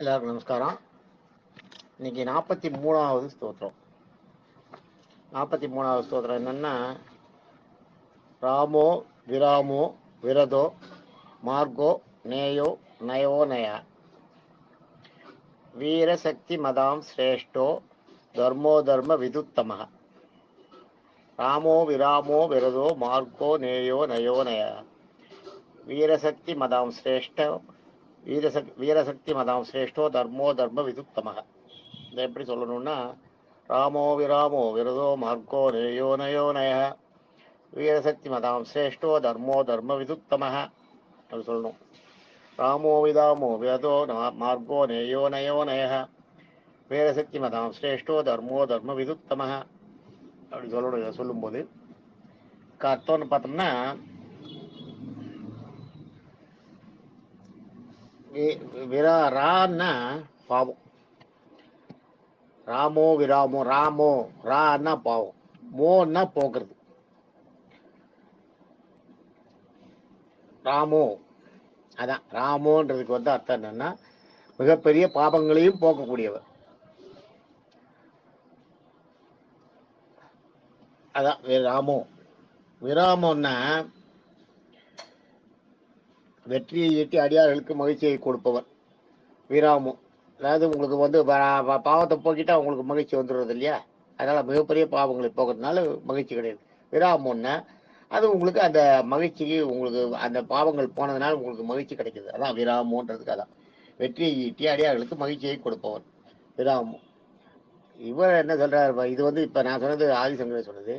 எல்லாருக்கும் நமஸ்காரம். இன்னைக்கு 43வது ஸ்தோத்திரம். 43வது ஸ்தோத்திரம் என்னன்னா, ராமோ விராமோ விரதோ மார்கோ நேயோ நயோ நய வீரசக்தி மதாம் சிரேஷ்டோ தர்மோ தர்ம விதுத்தம ராமோ விராமோ விரதோ மார்கோ நேயோ நயோ நய வீரசக்தி மதாம் சிரேஷ்டோ வீரசக்தி மதாம் சிரேஷ்டோ தர்மோ தர்ம விதுத்தமக. இதை எப்படி சொல்லணும்னா, ராமோ விராமோ விரதோ மார்க்கோ நேயோ நயோ நய வீரசக்தி மதாம் சிரேஷ்டோ தர்மோ தர்ம விதுத்தமக அப்படி சொல்லணும். ராமோ விதாமோ விரதோ மார்க்கோ நேயோ நயோ நய வீரசக்தி மதாம் சிரேஷ்டோ தர்மோ தர்ம விதுத்தமக அப்படி சொல்லணும். இதை சொல்லும்போது அர்த்தம்னு பார்த்தோம்னா, ரான்னா பாவம், ராமோ விராமோ, ராமோ ரான்னா பாவம், மோன்னா போக்குறது. ராமோ அதான் ராமோன்றதுக்கு வந்து அர்த்தம் என்னன்னா, மிகப்பெரிய பாபங்களையும் போக்கக்கூடியவர். அதான் ராமோ. விராமோன்னா வெற்றியை ஈட்டி அடியார்களுக்கு மகிழ்ச்சியை கொடுப்பவர் விராமோ. அதாவது உங்களுக்கு வந்து பாவத்தை போக்கிட்டா உங்களுக்கு மகிழ்ச்சி வந்துடுறது இல்லையா, அதனால மிகப்பெரிய பாவங்களை போக்குறதுனால மகிழ்ச்சி கிடையாது. விராமோன்னா அது உங்களுக்கு அந்த மகிழ்ச்சிக்கு, உங்களுக்கு அந்த பாவங்கள் போனதுனால உங்களுக்கு மகிழ்ச்சி கிடைக்குது. அதான் விராமோன்றதுக்கு அதான் வெற்றியை ஈட்டி அடியார்களுக்கு மகிழ்ச்சியை கொடுப்பவர் விராமோ. இவர் என்ன சொல்றாரு, இது வந்து இப்ப நான் சொன்னது ஆதிசங்கரர் சொன்னது.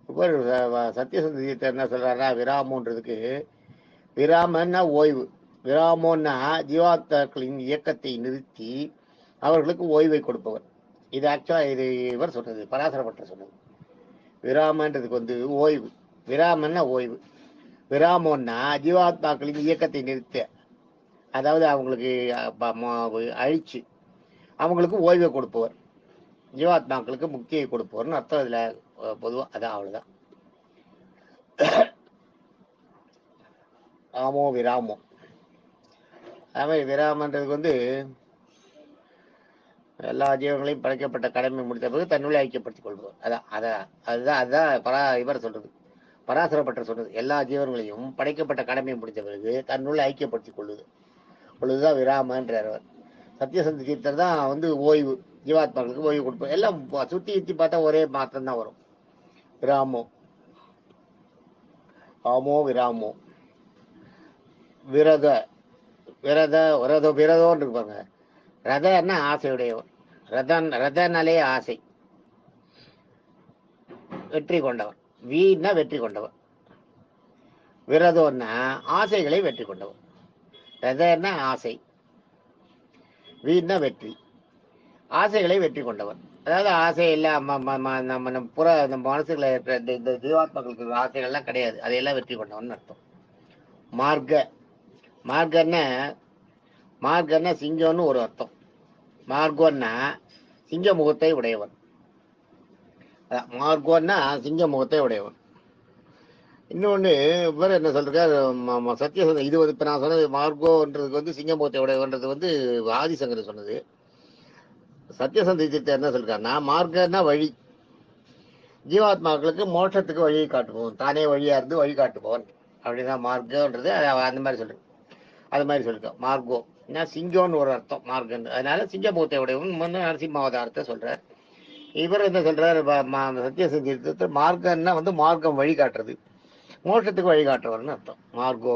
இவர் சத்தியசந்தர் என்ன சொல்றாருன்னா, விராமோன்றதுக்கு விராமன்னா ஓய்வு, விராமோன்னா ஜீவாத்மாக்களின் இயக்கத்தை நிறுத்தி அவர்களுக்கு ஓய்வை கொடுப்பவர். இது ஆக்சுவலா இது இவர் சொன்னது, பராசரப்பட்டர் சொன்னது. விராமன்றதுக்கு வந்து ஓய்வு, விராமன்னா ஓய்வு, விராமோன்னா ஜீவாத்மாக்களின் இயக்கத்தை நிறுத்த, அதாவது அவங்களுக்கு அழிச்சு அவங்களுக்கு ஓய்வை கொடுப்பவர், ஜீவாத்மாக்களுக்கு முக்தியை கொடுப்பவர்னு அர்த்தம். இதுல பொதுவா அதான், அவ்வளவுதான். ராமோ விராமோ. அதே விராமன்றதுக்கு வந்து எல்லா ஜீவங்களையும் படைக்கப்பட்ட கடமை முடித்த பிறகு தன்னுள்ளே ஐக்கியப்படுத்திக் கொள்வோம். அதுதான் இவர் சொல்றது, பராசரப்பட்டர் சொன்னது. எல்லா ஜீவன்களையும் படைக்கப்பட்ட கடமையை முடித்த பிறகு தன்னுள்ளே ஐக்கியப்படுத்திக் கொள்ளுதுதான் விராமன்றார். சத்தியசந்த தீர்த்தர் தான் வந்து ஓய்வு, ஜீவாத்மாக்களுக்கு ஓய்வு கொடுப்போம். எல்லாம் சுத்தி பார்த்தா ஒரே மாற்றம் தான் வரும். விராமோ, ராமோ விராமோ. விரத விரதோன்னு இருப்பாங்க. ரதன்னா ஆசையுடையவர், ரதனாலே ஆசை, வெற்றி கொண்டவர். வீணா வெற்றி கொண்டவர். விரதோன்னா ஆசைகளை வெற்றி கொண்டவர். ரதன்னா ஆசை, வீணா வெற்றி, ஆசைகளை வெற்றி கொண்டவர். அதாவது ஆசை இல்ல, நம்ம மனசுல இருக்கிற இந்த ஜீவாத்மாக்களுக்கு ஆசைகள்லாம் கிடையாது, அதையெல்லாம் வெற்றி கொண்டவன் அர்த்தம். மார்கன்னா சிங்கம்னு ஒரு அர்த்தம். மார்கோன்னா சிங்க முகத்தை உடையவன். மார்கோன்னா சிங்க முகத்தை உடையவன். இன்னொன்னு இவர் என்ன சொல்றாரு, சத்தியசந்த, இது வந்து இப்ப நான் சொன்னது மார்கோன்றதுக்கு வந்து சிங்க முகத்தை உடையவன்றது வந்து ஆதிசங்கர் சொன்னது. சத்தியசந்த என்ன சொல்றாருன்னா, மார்க்கன்னா வழி, ஜீவாத்மாக்களுக்கு மோட்சத்துக்கு வழியை காட்டுபவன், தானே வழியா இருந்து வழி காட்டுபவன் அப்படின்னா மார்க்கன்றது. அந்த மாதிரி சொல்றேன், அது மாதிரி சொல்லிருக்கோம். மார்கோ சிங்கம்னு ஒரு அர்த்தம் மார்க்கன், அதனால சிங்க முகத்தை உடையவன் நரசிம்ம அவதாரத்தை சொல்றார். இவர் என்ன சொல்றாரு, சத்தியசந்த மார்க்கன்னா வந்து மார்க்கம் வழி காட்டுறது, மோட்சத்துக்கு வழிகாட்டுறவர்னு அர்த்தம். மார்கோ.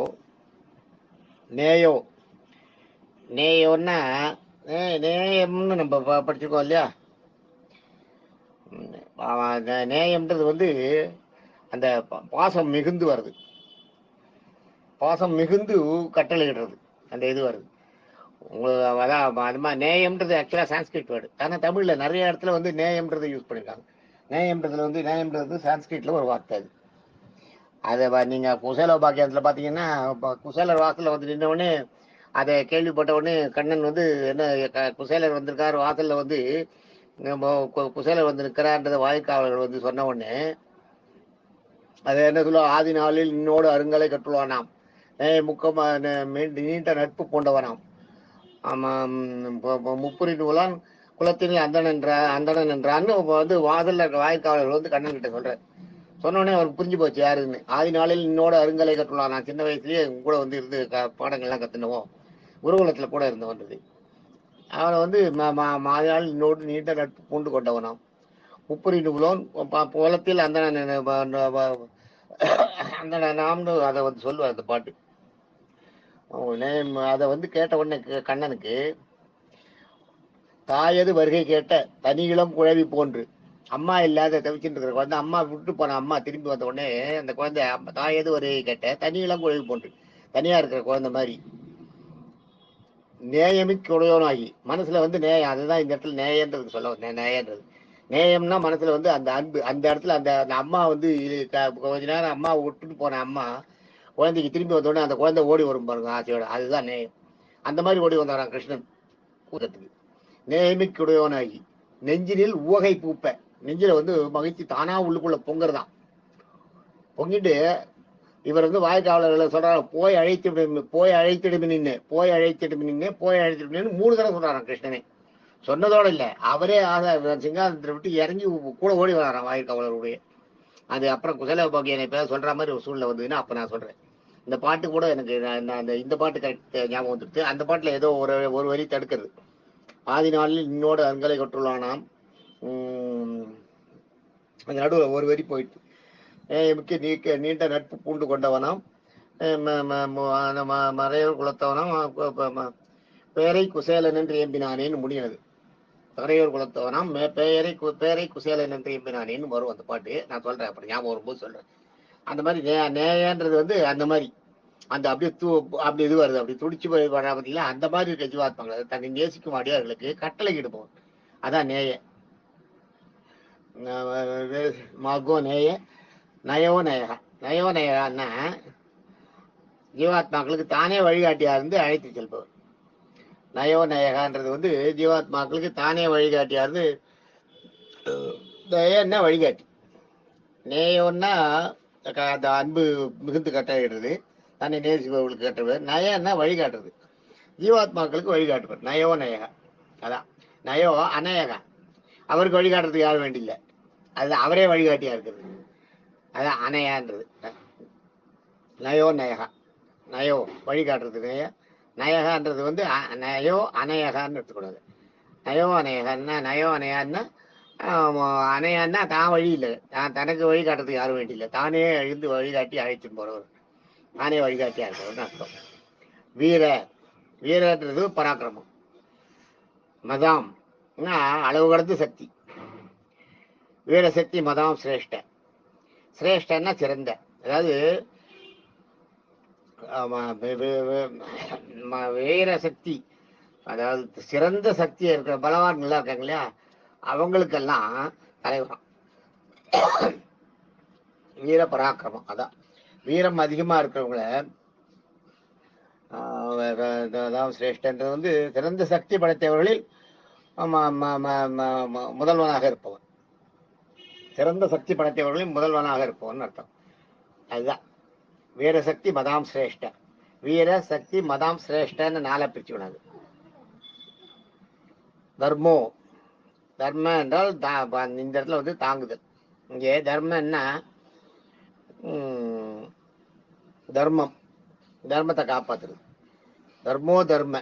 நேயோன்னா நேயம்னு நம்ம படிச்சிருக்கோம் இல்லையா. நேயம்ன்றது வந்து அந்த பாசம் மிகுந்து வருது, பாசம் மிகுந்து கட்டளையிடுறது, அந்த இது வருது உங்களுக்கு. அதான் அது மாதிரி நேயம்ன்றது ஆக்சுவலா சான்ஸ்கிரிட் வேர்டு. ஆனா தமிழ்ல நிறைய இடத்துல வந்து நேயம்ன்றதை யூஸ் பண்ணிருக்காங்க. நேயம்ன்றது சான்ஸ்கிரிட்ல ஒரு வார்த்தை. அது நீங்க குசேல பாக்கியத்துல பாத்தீங்கன்னா, குசேலர் வாசல்ல வந்து நின்ற உடனே அதை கேள்விப்பட்ட உடனே கண்ணன் வந்து என்ன, குசேலர் வந்திருக்காரு வாசல்ல வந்து, குசேலர் வந்து நிற்கிறான்றத வாய்க்காவலர் வந்து சொன்ன உடனே அதை என்ன சொல்லுவோம், ஆதி நாளில் இன்னோடு அருங்கலை கட்டுவானாம், முக்கம் நீண்ட நட்பு கொண்டவனாம், முப்புரி நூலான் குலத்தினில் அந்தணன் என்றான்னு வந்து வாசல்ல இருக்க வாய்க்காவலர் வந்து கண்ணன் கிட்ட சொல்ற. சொன்னோடனே அவருக்கு புரிஞ்சு போச்சு யாருன்னு. ஆதி நாளில் என்னோட அருங்கலை கற்றுலாம், நான் சின்ன வயசுலயே கூட வந்து இருந்து பாடங்கள்லாம் கத்துனவோம், குருகுலத்துல கூட இருந்தவன்றது. அவனை வந்து மாயால் இன்னோடு நீண்ட நட்பு பூண்டு கொண்டவனாம். முப்புரி நூலோன் புலத்தில் அந்த நாம்னு அதை வந்து சொல்லுவார் அந்த பாட்டு. அதை வந்து கேட்ட உடனே கண்ணனுக்கு தாயது வருகை கேட்ட தனி இளம் குழவி போன்று, அம்மா இல்லாத தவிச்சுட்டு இருக்கிற குழந்தை, அம்மா விட்டு போன அம்மா திரும்பி வந்த உடனே அந்த குழந்தை தாயது வருகை கேட்ட தனி இளம் குழவி போன்று, தனியா இருக்கிற குழந்தை மாதிரி நேயமிக்கு உடையவனாகி, மனசுல வந்து நேயம், அதுதான் இந்த இடத்துல நேயன்றது சொல்ல. நேயன்றது நேயம்னா மனசுல வந்து அந்த அன்பு, அந்த இடத்துல அந்த அம்மா வந்து கொஞ்ச நேரம் அம்மா விட்டுட்டு போன அம்மா குழந்தைக்கு திரும்பி வந்தோடனே அந்த குழந்தை ஓடி வரும் பாருங்க ஆசையோட, அதுதான் நேயம். அந்த மாதிரி ஓடி வந்தாராம் கிருஷ்ணன் கூட்டத்துக்கு. நேயமிக்குடையவனாகி நெஞ்சினில் உவகை பூப்ப, நெஞ்சில வந்து மகிழ்ச்சி தானா உள்ளுக்குள்ள பொங்குறதான். பொங்கிட்டு இவர் வந்து வாய்க்காவலர்களை சொல்றாரு, போய் அழைத்திடுமே நின்று, போய் அழைத்திடுமே நின்று, போய் அழைத்திடுமே 3 தடவை சொல்றாராம் கிருஷ்ணனே. சொன்னதோட இல்ல, அவரே சிங்காசனத்தை விட்டு இறங்கி கூட ஓடி வராராம் வாய்க்காவலருடைய. அது அப்புறம் குசல பாக்கியனை பேர் சொல்ற மாதிரி ஒரு சூழ்நிலை வந்ததுன்னா அப்ப நான் சொல்றேன். இந்த பாட்டு கூட எனக்கு இந்த பாட்டு கரெக்ட் ஞாபகம் வந்துடுது. அந்த பாட்டுல ஏதோ ஒரு வரி தடுக்கிறது. ஆதி நாளில் இன்னோட அருங்கலை கொற்றுள்ளானாம், அந்த நடுவில் ஒரு வரி போயிட்டு, முக்கிய நீண்ட நட்பு பூண்டு கொண்டவனாம், மறையோர் குலத்தவனாம், பேரை குசேலன் என்று ஏம்பினானேன்னு முடியாது. தரையோர் குலத்தவனாம் பேரை குசேலன் என்று ஏம்பினானேன்னு வரும் அந்த பாட்டு. நான் சொல்றேன், அப்புறம் ஞாபகம் வரும்போது சொல்றேன். அந்த மாதிரி நேயன்றது வந்து அந்த மாதிரி அந்த அப்படியே அப்படி இது வருது, அப்படி துடிச்சு வர பார்த்தீங்களா, அந்த மாதிரி இருக்க ஜீவாத்மாங்க தன்னை நேசிக்கும் அடியார்களுக்கு கட்டளை இடுவோம். அதான் நேய. மகோ நேய நயவோ நயகா. நயவோ நயகான்னா ஜீவாத்மாக்களுக்கு தானே வழிகாட்டியா இருந்து அழைத்து செல்பவர். நயோ நயகான்றது வந்து ஜீவாத்மாக்களுக்கு தானே வழிகாட்டியா இருந்து, நயன்னா வழிகாட்டி, நேயோன்னா அந்த அன்பு மிகுந்து கட்டளையிடுறது, தன்னை நேசிப்பவர்களுக்கு கட்டுறது. நயன்னா வழிகாட்டுறது, ஜீவாத்மாக்களுக்கு வழிகாட்டுவர். நயோ நயகா. அதான் நயோ அநயகா, அவருக்கு வழிகாட்டுறதுக்கு யாரும் வேண்டியில்லை, அது அவரே வழிகாட்டியா இருக்கிறது. அதான் அணையான்றது. நயோ நயகா, நயோ வழிகாட்டுறது நய, நயகான்றது வந்து நயோ அநயகான்னு எடுத்துக்கூடாது. நயோ அநயகான்னா, நயோ அணையான்னா அணையான்னா தான் வழி இல்லை, தனக்கு வழிகாட்டுறதுக்கு யாரும் வேண்டியில்லை, தானே எழுந்து வழிகாட்டி அழைச்சிட்டு போறவர், தானே வழிகாட்டியா இருக்கிறவர்னு அர்த்தம். வீர, வீரன்றது பராக்கிரமம். மதாம் அளவு கடந்த சக்தி, வீரசக்தி. மதாம் சிரேஷ்ட, சிரேஷ்டன்னா சிறந்த, அதாவது வீர சக்தி, அதாவது சிறந்த சக்தி இருக்கிற பலவான்களா இருக்காங்க இல்லையா, அவங்களுக்கெல்லாம் தலைவரம் வீர பராக்கிரமம். அதான் வீரம் அதிகமா இருக்கிறவங்கள அதாவது சிரேஷ்டன்றது வந்து சிறந்த சக்தி படைத்தவர்களில் முதல்வனாக இருப்பவன், சிறந்த சக்தி படைத்தவர்களில் முதல்வனாக இருப்பவன் அர்த்தம். அதுதான் வீரசக்தி மதாம் சிரேஷ்ட. வீர சக்தி மதாம் சிரேஷ்டன்னு 4 பிரிச்சு விடாது. தர்மோ, தர்ம என்றால் இந்த இடத்துல வந்து தாங்குதல். இங்கே தர்மன்னா தர்மம், தர்மத்தை காப்பாத்துறது. தர்மோ தர்ம,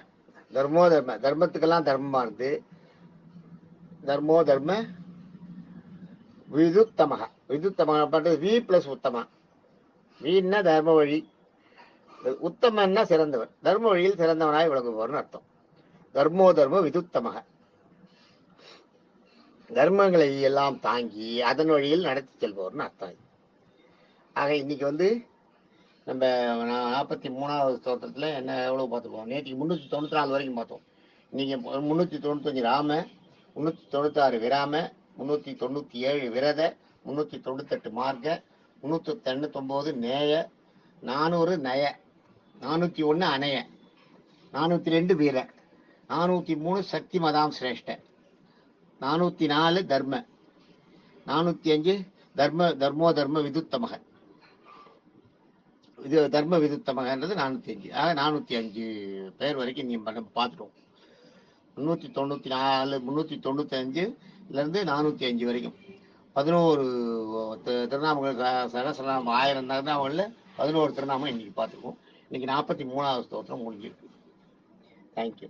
தர்மோ தர்ம, தர்மத்துக்கெல்லாம் தர்மமானது. தர்மோ தர்ம விதுத்தமக, விதுத்தமக பண்றது வி பிளஸ் உத்தமா. வீன்னா தர்ம வழி, உத்தமன்னா சிறந்தவர், தர்ம வழியில் சிறந்தவனாய் விளங்குபவர்னு அர்த்தம். தர்மோ தர்ம விதுத்தமக, தர்மங்களை எல்லாம் தாங்கி அதன் வழியில் நடத்தி செல்பவர்னு அர்த்தம். ஆக இன்னைக்கு வந்து நம்ம 43வது ஸ்தோத்திரத்துல என்ன எவ்வளவு பார்த்துருக்கோம், நேற்று 394 வரைக்கும் பார்த்தோம். இன்னைக்கு 395 ராம, 396 விராம, 397 விரத, 398 மார்க்க, 399 நேய, 400 நய, 401 அணைய, 402 வீர, 403 சக்தி மதாம் சிரேஷ்ட, 404 தர்ம, 405 தர்மோ தர்ம விதுத்தமக. இது தர்ம விதுத்தமகன்றது 405. ஆக 405 பேர் வரைக்கும் நீங்க பார்த்துட்டோம். 394 395 405 வரைக்கும் 11 திருநாமங்கள் சகசிரநாமம் 1000 திருநாமங்கள்ல 11 திருநாமம் இன்னைக்கு பார்த்துக்குவோம். இன்னைக்கு 43வது ஸ்தோத்திரம் முடிஞ்சிருக்கு. தேங்க்யூ.